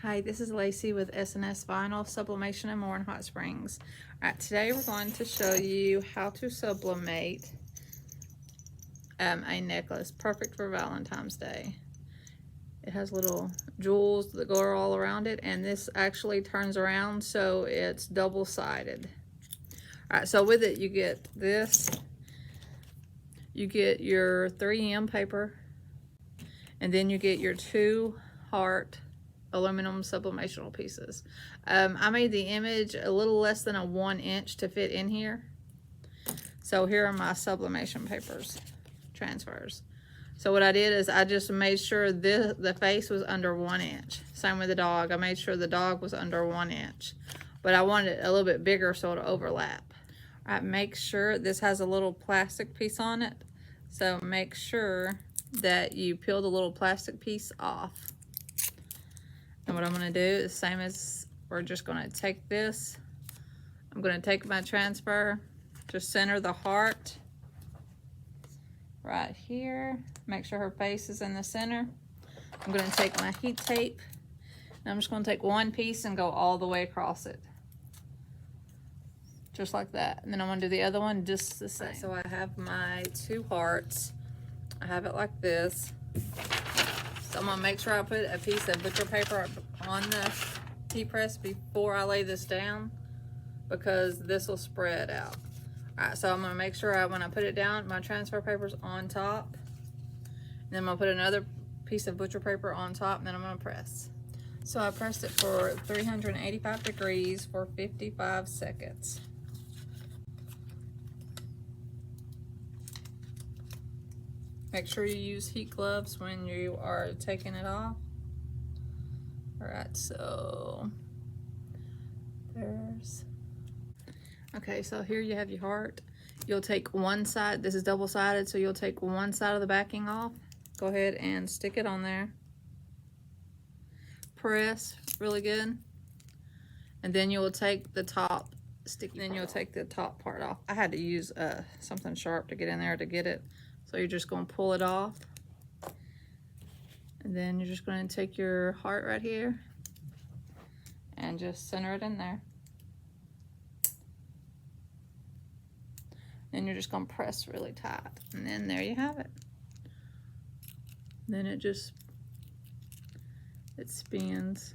Hi, this is Lacey with S&S Vinyl Sublimation and More in Hot Springs. Alright, today we're going to show you how to sublimate a necklace, perfect for Valentine's Day. It has little jewels that go all around it, and this actually turns around so it's double-sided. Alright, so with it you get this, you get your 3M paper, and then you get your 2 heart aluminum sublimational pieces. I made the image a little less than a 1 inch to fit in here. So here are my sublimation papers, transfers. So what I did is I just made sure the face was under 1 inch. Same with the dog. I made sure the dog was under 1 inch. But I wanted it a little bit bigger so it'll overlap. All right, make sure this has a little plastic piece on it. So make sure that you peel the little plastic piece off. And what I'm going to do is the same as we're just going to take this. I'm going to take my transfer, just center the heart right here. Make sure her face is in the center. I'm going to take my heat tape, and I'm just going to take one piece and go all the way across it. Just like that. And then I'm going to do the other one just the same. So I have my 2 hearts. I have it like this. So I'm going to make sure I put a piece of butcher paper on the heat press before I lay this down, because this will spread out. Alright, so I'm going to make sure when I put it down, my transfer paper's on top. And then I'm going to put another piece of butcher paper on top, and then I'm going to press. So I pressed it for 385 degrees for 55 seconds. Make sure you use heat gloves when you are taking it off. Alright, so there's... Okay, so here you have your heart. You'll take one side, this is double-sided, so you'll take one side of the backing off. Go ahead and stick it on there. Press really good. And then you'll take the top, then you'll take the top part off. I had to use something sharp to get in there to get it. So you're just going to pull it off. And then you're just going to take your heart right here and just center it in there. Then you're just going to press really tight. And then there you have it. Then it spins.